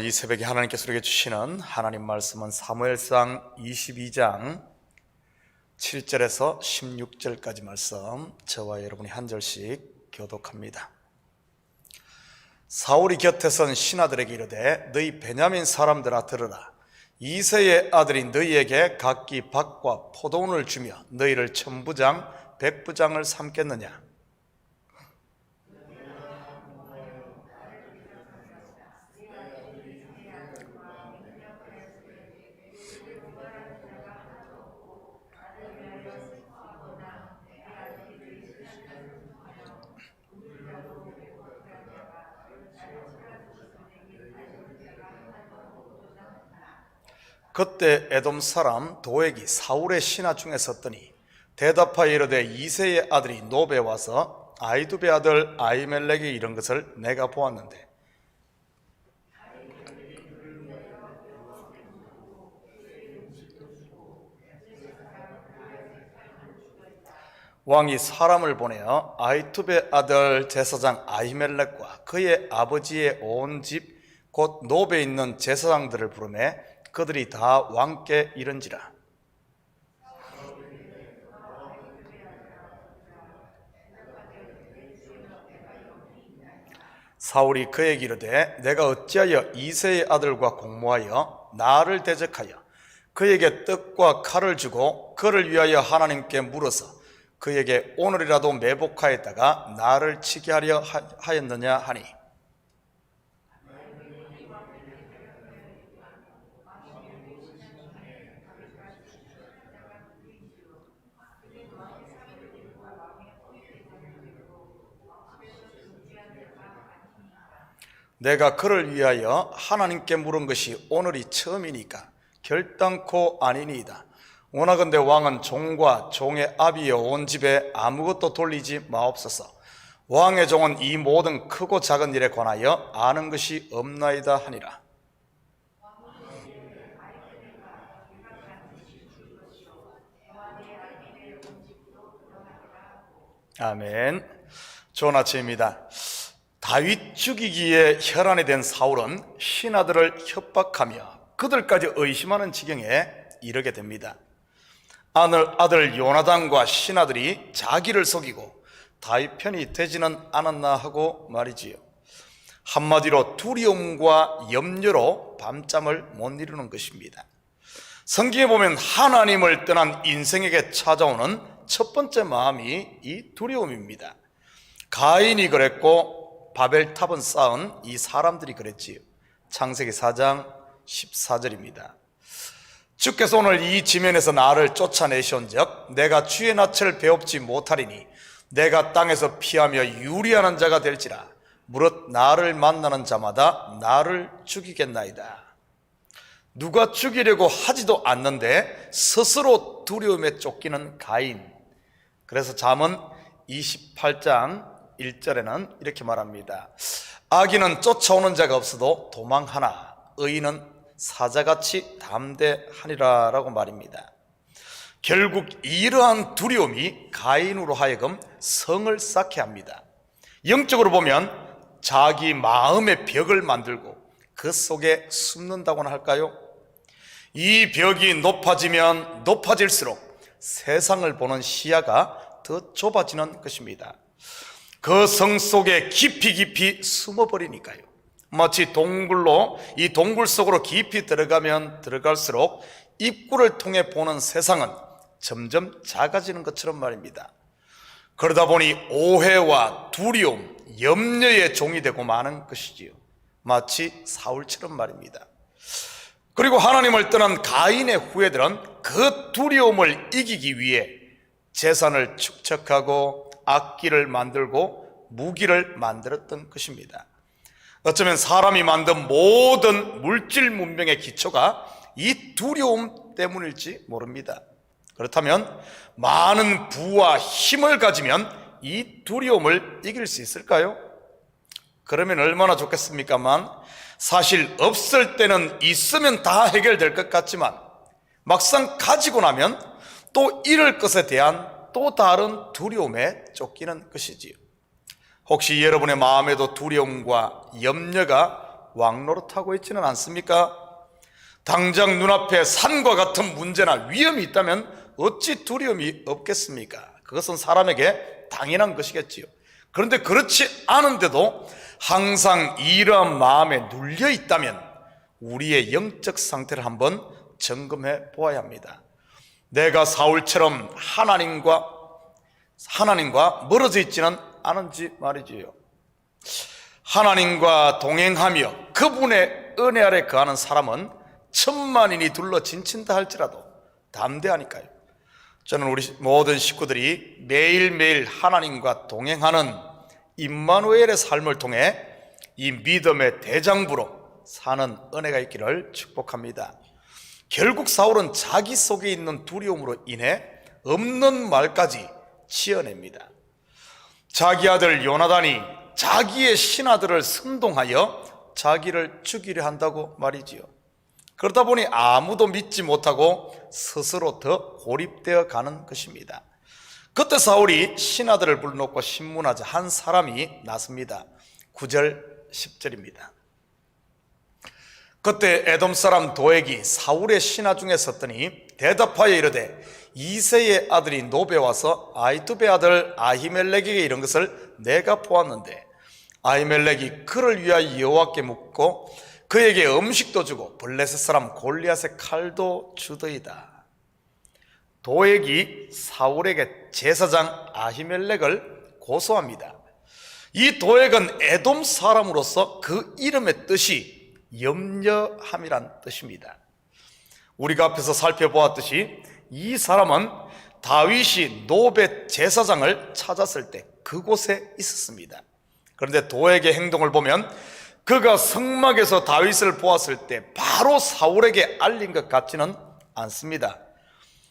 이 새벽에 하나님께서 우리에게 주시는 하나님 말씀은 사무엘상 22장 7절에서 16절까지 말씀, 저와 여러분이 한 절씩 교독합니다. 사울이 곁에 선 신하들에게 이르되 너희 베냐민 사람들아 들으라. 이새의 아들이 너희에게 각기 밭과 포도원을 주며 너희를 천부장 백부장을 삼겠느냐? 그때 에돔 사람 도액이 사울의 신하 중에 섰더니 대답하여 이르되 이새의 아들이 노베 와서 아히두베 아들 아히멜렉에게 이른 것을 내가 보았는데 왕이 사람을 보내어 아히두베 아들 제사장 아히멜렉과 그의 아버지의 온 집 곧 노베에 있는 제사장들을 부르매 그들이 다 왕께 이른지라. 사울이 그에게 이르되 내가 어찌하여 이새의 아들과 공모하여 나를 대적하여 그에게 떡과 칼을 주고 그를 위하여 하나님께 물어서 그에게 오늘이라도 매복하였다가 나를 치게 하려 하였느냐 하니, 내가 그를 위하여 하나님께 물은 것이 오늘이 처음이니까 결단코 아니니이다. 원하건대 왕은 종과 종의 아비여 온 집에 아무것도 돌리지 마옵소서. 왕의 종은 이 모든 크고 작은 일에 관하여 아는 것이 없나이다 하니라. 아멘. 좋은 아침입니다. 다윗 죽이기에 혈안이 된 사울은 신하들을 협박하며 그들까지 의심하는 지경에 이르게 됩니다. 아들 요나단과 신하들이 자기를 속이고 다윗 편이 되지는 않았나 하고 말이지요. 한마디로 두려움과 염려로 밤잠을 못 이루는 것입니다. 성경에 보면 하나님을 떠난 인생에게 찾아오는 첫 번째 마음이 이 두려움입니다. 가인이 그랬고 바벨탑은 쌓은 이 사람들이 그랬지요. 창세기 4장 14절입니다. 주께서 오늘 이 지면에서 나를 쫓아내시온즉 내가 주의 낯을 배웁지 못하리니 내가 땅에서 피하며 유리하는 자가 될지라. 무릇 나를 만나는 자마다 나를 죽이겠나이다. 누가 죽이려고 하지도 않는데 스스로 두려움에 쫓기는 가인. 그래서 잠언 28장 1절에는 이렇게 말합니다. 악인은 쫓아오는 자가 없어도 도망하나 의인은 사자같이 담대하니라 라고 말입니다. 결국 이러한 두려움이 가인으로 하여금 성을 쌓게 합니다. 영적으로 보면 자기 마음의 벽을 만들고 그 속에 숨는다고나 할까요? 이 벽이 높아지면 높아질수록 세상을 보는 시야가 더 좁아지는 것입니다. 그 성 속에 깊이 숨어버리니까요. 마치 동굴로 이 동굴 속으로 깊이 들어가면 들어갈수록 입구를 통해 보는 세상은 점점 작아지는 것처럼 말입니다. 그러다 보니 오해와 두려움, 염려의 종이 되고 마는 것이지요. 마치 사울처럼 말입니다. 그리고 하나님을 떠난 가인의 후예들은 그 두려움을 이기기 위해 재산을 축적하고 악기를 만들고 무기를 만들었던 것입니다. 어쩌면 사람이 만든 모든 물질 문명의 기초가 이 두려움 때문일지 모릅니다. 그렇다면 많은 부와 힘을 가지면 이 두려움을 이길 수 있을까요? 그러면 얼마나 좋겠습니까만, 사실 없을 때는 있으면 다 해결될 것 같지만 막상 가지고 나면 또 잃을 것에 대한 또 다른 두려움에 쫓기는 것이지요. 혹시 여러분의 마음에도 두려움과 염려가 왕노릇하고 있지는 않습니까? 당장 눈앞에 산과 같은 문제나 위험이 있다면 어찌 두려움이 없겠습니까? 그것은 사람에게 당연한 것이겠지요. 그런데 그렇지 않은데도 항상 이러한 마음에 눌려 있다면 우리의 영적 상태를 한번 점검해 보아야 합니다. 내가 사울처럼 하나님과 멀어져 있지는 않은지 말이지요. 하나님과 동행하며 그분의 은혜 아래 거하는 사람은 천만인이 둘러 진친다 할지라도 담대하니까요. 저는 우리 모든 식구들이 매일매일 하나님과 동행하는 임마누엘의 삶을 통해 이 믿음의 대장부로 사는 은혜가 있기를 축복합니다. 결국 사울은 자기 속에 있는 두려움으로 인해 없는 말까지 지어냅니다. 자기 아들 요나단이 자기의 신하들을 선동하여 자기를 죽이려 한다고 말이지요. 그러다 보니 아무도 믿지 못하고 스스로 더 고립되어 가는 것입니다. 그때 사울이 신하들을 불러놓고 신문하자 한 사람이 나섭니다. 9절 10절입니다. 그때 에돔 사람 도액이 사울의 신하 중에 섰더니 대답하여 이르되 이새의 아들이 노베 와서 아히두베 아들 아히멜렉에게 이런 것을 내가 보았는데 아히멜렉이 그를 위하여 여호와께 묻고 그에게 음식도 주고 블레셋 사람 골리앗의 칼도 주더이다. 도액이 사울에게 제사장 아히멜렉을 고소합니다. 이 도액은 에돔 사람으로서 그 이름의 뜻이 염려함이란 뜻입니다. 우리가 앞에서 살펴보았듯이 이 사람은 다윗이 노베 제사장을 찾았을 때 그곳에 있었습니다. 그런데 도액의 행동을 보면 그가 성막에서 다윗을 보았을 때 바로 사울에게 알린 것 같지는 않습니다.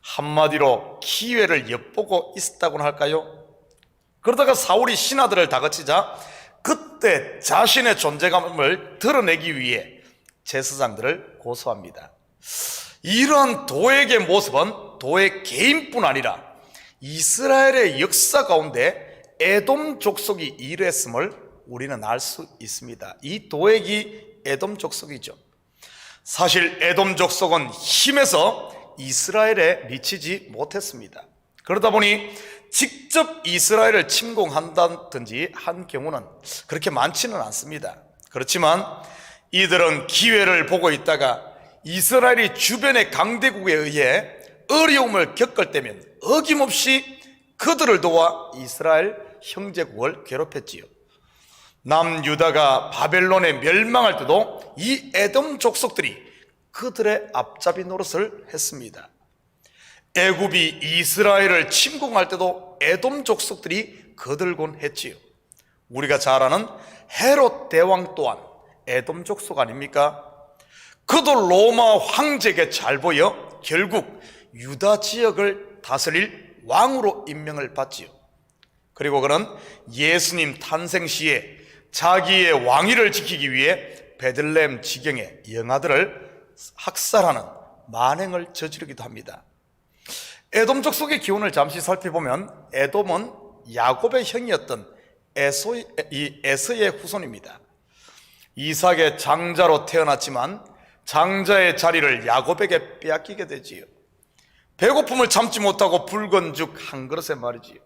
한마디로 기회를 엿보고 있었다고나 할까요? 그러다가 사울이 신하들을 다그치자 그때 자신의 존재감을 드러내기 위해 제사장들을 고소합니다. 이러한 도액의 모습은 도액 개인뿐 아니라 이스라엘의 역사 가운데 에돔 족속이 이랬음을 우리는 알 수 있습니다. 이 도액이 에돔 족속이죠. 사실 에돔 족속은 힘에서 이스라엘에 미치지 못했습니다. 그러다 보니 직접 이스라엘을 침공한다든지 한 경우는 그렇게 많지는 않습니다. 그렇지만 이들은 기회를 보고 있다가 이스라엘이 주변의 강대국에 의해 어려움을 겪을 때면 어김없이 그들을 도와 이스라엘 형제국을 괴롭혔지요. 남유다가 바벨론에 멸망할 때도 이 에돔 족속들이 그들의 앞잡이 노릇을 했습니다. 애굽이 이스라엘을 침공할 때도 에돔 족속들이 거들곤 했지요. 우리가 잘 아는 헤롯 대왕 또한 에돔 족속 아닙니까? 그도 로마 황제에게 잘 보여 결국 유다 지역을 다스릴 왕으로 임명을 받지요. 그리고 그는 예수님 탄생 시에 자기의 왕위를 지키기 위해 베들레헴 지경의 영아들을 학살하는 만행을 저지르기도 합니다. 에돔 족속의 기원을 잠시 살펴보면 에돔은 야곱의 형이었던 에서의 후손입니다. 이삭의 장자로 태어났지만 장자의 자리를 야곱에게 빼앗기게 되지요. 배고픔을 참지 못하고 붉은 죽 한 그릇에 말이지요.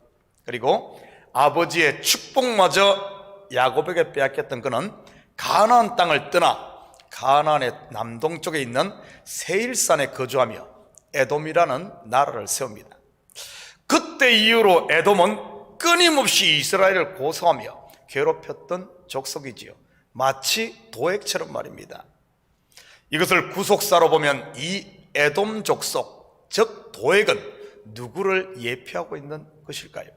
그리고 아버지의 축복마저 야곱에게 빼앗겼던 그는 가나안 땅을 떠나 가나안의 남동쪽에 있는 세일산에 거주하며 에돔이라는 나라를 세웁니다. 그때 이후로 에돔은 끊임없이 이스라엘을 고소하며 괴롭혔던 족속이지요. 마치 도액처럼 말입니다. 이것을 구속사로 보면 이 에돔 족속, 즉 도액은 누구를 예표하고 있는 것일까요?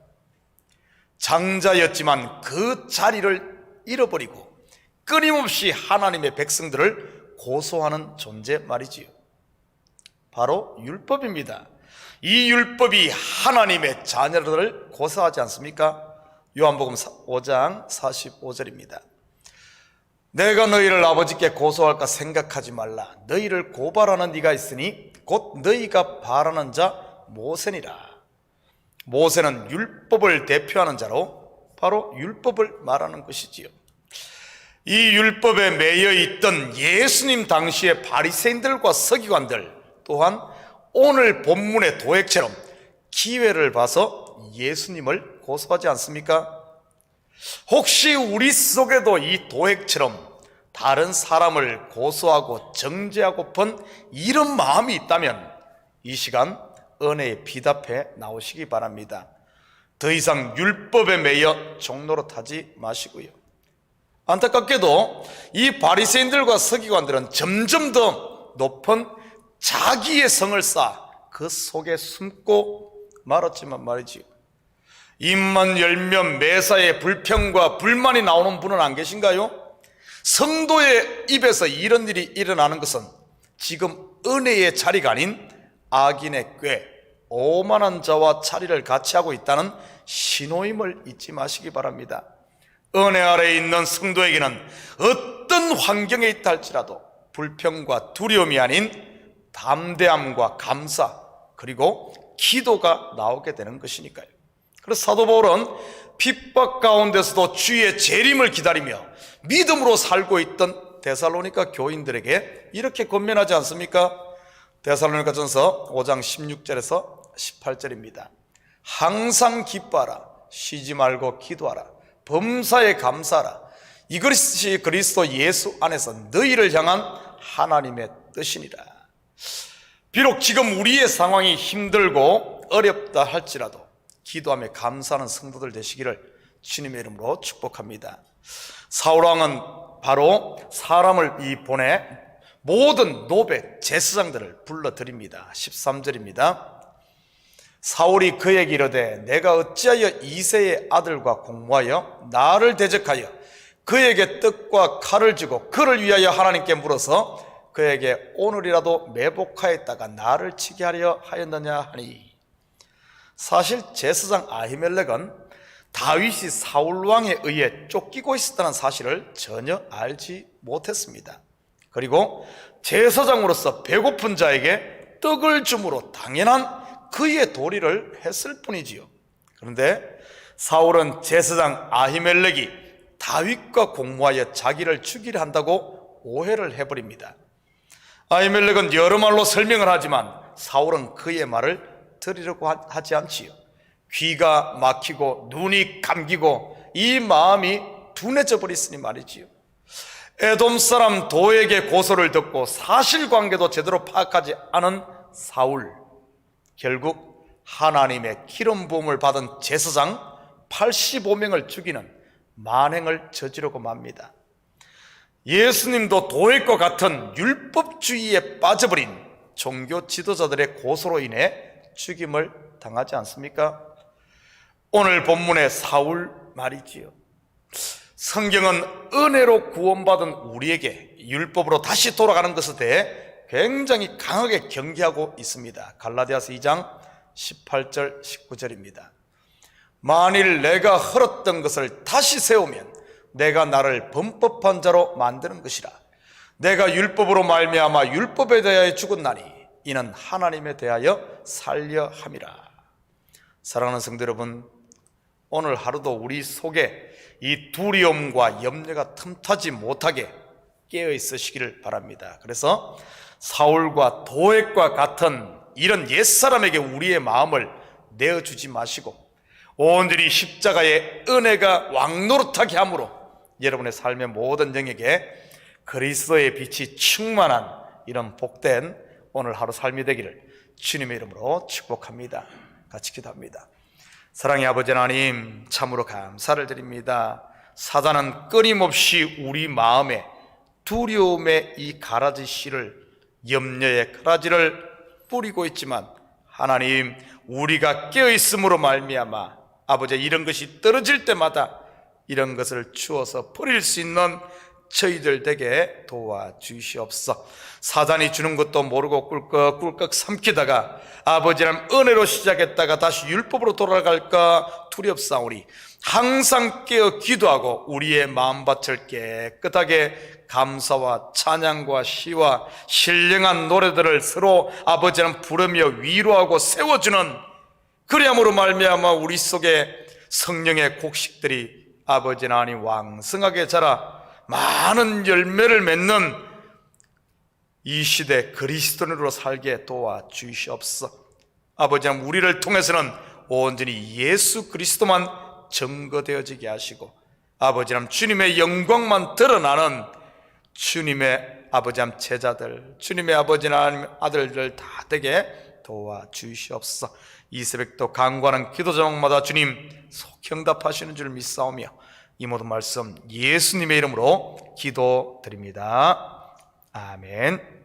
장자였지만 그 자리를 잃어버리고 끊임없이 하나님의 백성들을 고소하는 존재 말이지요. 바로 율법입니다. 이 율법이 하나님의 자녀들을 고소하지 않습니까? 요한복음 5장 45절입니다. 내가 너희를 아버지께 고소할까 생각하지 말라. 너희를 고발하는 이가 있으니 곧 너희가 바라는 자 모세니라. 모세는 율법을 대표하는 자로 바로 율법을 말하는 것이지요. 이 율법에 매여 있던 예수님 당시의 바리새인들과 서기관들 또한 오늘 본문의 도액처럼 기회를 봐서 예수님을 고소하지 않습니까? 혹시 우리 속에도 이 도액처럼 다른 사람을 고소하고 정죄하고픈 이런 마음이 있다면 이 시간 은혜의 비답해 나오시기 바랍니다. 더 이상 율법에 매여 종노릇하지 마시고요. 안타깝게도 이 바리새인들과 서기관들은 점점 더 높은 자기의 성을 쌓아 그 속에 숨고 말았지만 말이지요. 입만 열면 매사에 불평과 불만이 나오는 분은 안 계신가요? 성도의 입에서 이런 일이 일어나는 것은 지금 은혜의 자리가 아닌 악인의 꾀, 오만한 자와 자리를 같이 하고 있다는 신호임을 잊지 마시기 바랍니다. 은혜 아래에 있는 성도에게는 어떤 환경에 있다 할지라도 불평과 두려움이 아닌 담대함과 감사 그리고 기도가 나오게 되는 것이니까요. 그래서 사도 바울은 핍박 가운데서도 주의 재림을 기다리며 믿음으로 살고 있던 데살로니가 교인들에게 이렇게 권면하지 않습니까? 데살로니가전서 5장 16절에서 18절입니다. 항상 기뻐하라, 쉬지 말고 기도하라, 범사에 감사하라. 이것이 그리스도 예수 안에서 너희를 향한 하나님의 뜻이니라. 비록 지금 우리의 상황이 힘들고 어렵다 할지라도 기도하며 감사하는 성도들 되시기를 주님의 이름으로 축복합니다. 사울왕은 바로 사람을 보내 모든 노백 제사장들을 불러드립니다. 13절입니다. 사울이 그에게 이르되 내가 어찌하여 이새의 아들과 공모하여 나를 대적하여 그에게 떡과 칼을 주고 그를 위하여 하나님께 물어서 그에게 오늘이라도 매복하였다가 나를 치게 하려 하였느냐 하니, 사실 제사장 아히멜렉은 다윗이 사울왕에 의해 쫓기고 있었다는 사실을 전혀 알지 못했습니다. 그리고 제사장으로서 배고픈 자에게 떡을 줌으로 당연한 그의 도리를 했을 뿐이지요. 그런데 사울은 제사장 아히멜렉이 다윗과 공모하여 자기를 죽이려 한다고 오해를 해버립니다. 아히멜렉은 여러 말로 설명을 하지만 사울은 그의 말을 들으려고 하지 않지요. 귀가 막히고 눈이 감기고 이 마음이 둔해져 버렸으니 말이지요. 에돔 사람 도에게 고소를 듣고 사실관계도 제대로 파악하지 않은 사울, 결국 하나님의 기름 부음을 받은 제사장 85명을 죽이는 만행을 저지르고 맙니다. 예수님도 도액과 같은 율법주의에 빠져버린 종교 지도자들의 고소로 인해 죽임을 당하지 않습니까? 오늘 본문의 사울 말이지요. 성경은 은혜로 구원받은 우리에게 율법으로 다시 돌아가는 것에 대해 굉장히 강하게 경계하고 있습니다. 갈라디아서 2장 18절 19절입니다. 만일 내가 헐었던 것을 다시 세우면 내가 나를 범법한 자로 만드는 것이라. 내가 율법으로 말미암아 율법에 대하여 죽었나니 이는 하나님에 대하여 살려 함이라. 사랑하는 성도 여러분, 오늘 하루도 우리 속에 이 두려움과 염려가 틈타지 못하게 깨어 있으시기를 바랍니다. 그래서 사울과 도액과 같은 이런 옛사람에게 우리의 마음을 내어주지 마시고 온전히 십자가의 은혜가 왕노릇하게 함으로 여러분의 삶의 모든 영역에 그리스도의 빛이 충만한 이런 복된 오늘 하루 삶이 되기를 주님의 이름으로 축복합니다. 같이 기도합니다. 사랑의 아버지 하나님, 참으로 감사를 드립니다. 사단은 끊임없이 우리 마음에 두려움의 이 가라지 씨를, 염려의 가라지를 뿌리고 있지만 하나님, 우리가 깨어있음으로 말미암아 아버지 이런 것이 떨어질 때마다 이런 것을 주어서 버릴 수 있는 저희들 되게 도와주시옵소서. 사단이 주는 것도 모르고 꿀꺽꿀꺽 삼키다가 아버지는 은혜로 시작했다가 다시 율법으로 돌아갈까 두렵사오니 항상 깨어 기도하고 우리의 마음밭을 깨끗하게 감사와 찬양과 시와 신령한 노래들을 서로 아버지는 부르며 위로하고 세워주는, 그리함으로 말미암아 우리 속에 성령의 곡식들이 아버지 하나님 왕성하게 자라 많은 열매를 맺는 이 시대 그리스도인으로 살게 도와주시옵소서. 아버지 하나님, 우리를 통해서는 온전히 예수 그리스도만 증거되어지게 하시고, 아버지 하나님, 주님의 영광만 드러나는 주님의 아버지 하나님 제자들, 주님의 아버지 하나님 아들들 다 되게 도와주시옵소서. 이 새벽도 간구하는 기도 제목마다 주님 속행답하시는 줄 믿사오며 이 모든 말씀 예수님의 이름으로 기도드립니다. 아멘.